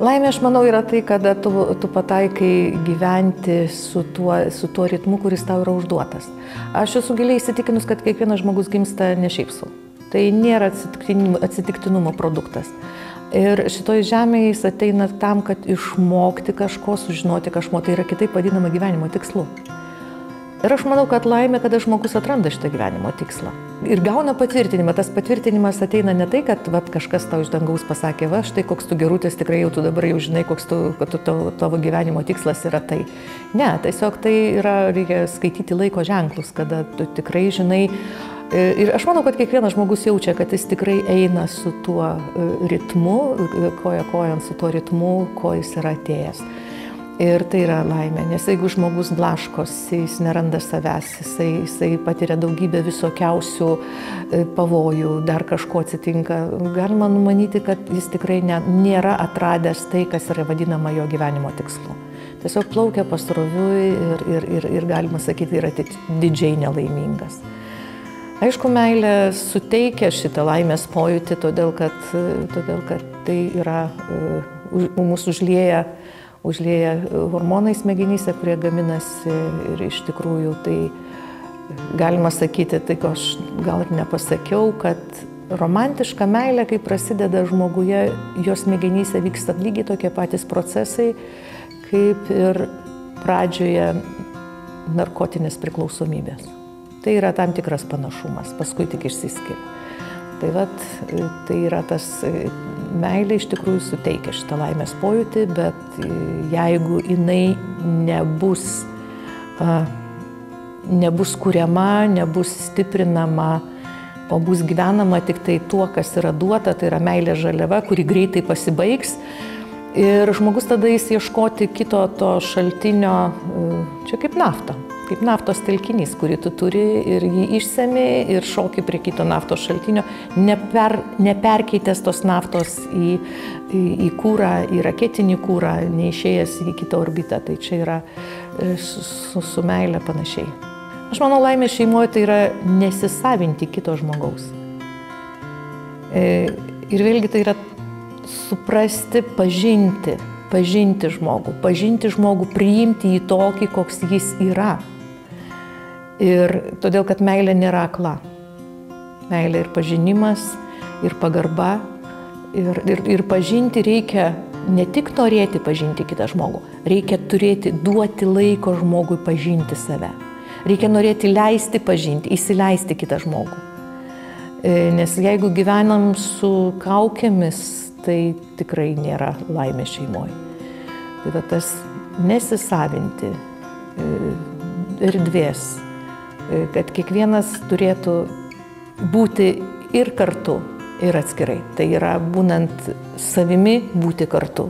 Laimė, aš manau, yra tai, kada tu pataikai gyventi su tuo ritmu, kuris tau yra užduotas. Aš esu giliai įsitikinus, kad kiekvienas žmogus gimsta ne šiaip sau. Tai nėra atsitiktinumo produktas. Ir šitoj žemėje jis ateina tam, kad išmokti kažko, sužinoti kažko, tai yra kitaip vadinama gyvenimo tikslu. Ir aš manau, kad laimė, kada žmogus atranda šitą gyvenimo tikslą. Ir gauna patvirtinimą. Tas patvirtinimas ateina ne tai, kad kažkas tau iš dangaus pasakė, va, štai koks tu gerutis, tikrai jau tu dabar jau žinai, koks tavo gyvenimo tikslas yra tai. Ne, tiesiog tai yra, reikia skaityti laiko ženklus, kada tu tikrai žinai. Ir aš manau, kad kiekvienas žmogus jaučia, kad jis tikrai eina su tuo ritmu, koja kojon su tuo ritmu, ko jis yra atėjęs. Ir tai yra laimė, nes jeigu žmogus blaškosi, jis neranda savęs, jisai patiria daugybę visokiausių pavojų, dar kažko atsitinka, galima numanyti, kad jis tikrai nėra atradęs tai, kas yra vadinama jo gyvenimo tikslu. Tiesiog plaukia pasroviui ir galima sakyti, yra didžiai nelaimingas. Aišku, meilė suteikia šitą laimės pojūtį, todėl kad tai yra, mūsų užlieja hormonai smegenyse, kurie gaminasi ir iš tikrųjų tai galima sakyti, tai ko aš gal ir nepasakiau, kad romantiška meilė, kai prasideda žmoguje, jos smegenyse vyksta lygiai tokie patys procesai, kaip ir pradžioje narkotinės priklausomybės. Tai yra tam tikras panašumas, paskui tik išsiskiria. Tai yra tas meilė iš tikrųjų suteikia šitą laimės pojūtį, bet jeigu jinai nebus kuriama, nebus stiprinama, o bus gyvenama tik tai tuo, kas yra duota, tai yra meilė žaliava, kuri greitai pasibaigs. Ir žmogus tada jis ieškoti kito to šaltinio, čia kaip nafta. Kaip naftos telkinys, kurį tu turi ir jį išsemi ir šoki prie kito naftos šaltinio, neperkeitęs tos naftos į kūrą, į raketinį kūrą, neišėjęs į kitą orbitą. Tai čia yra su meilė panašiai. Aš manau, laimė šeimoje tai yra nesisavinti kito žmogaus. Ir vėlgi tai yra suprasti, pažinti žmogų, priimti jį tokį, koks jis yra. Ir todėl, kad meilė nėra akla. Meilė ir pažinimas, ir pagarba. Ir pažinti reikia ne tik norėti pažinti kitą žmogų, reikia duoti laiko žmogui pažinti save. Reikia norėti leisti pažinti, įsileisti kitą žmogų. Nes jeigu gyvenam su kaukėmis, tai tikrai nėra laimė šeimoje. Tai va tas nesisavinti erdvės, kad kiekvienas turėtų būti ir kartu, ir atskirai. Tai yra būnant savimi būti kartu.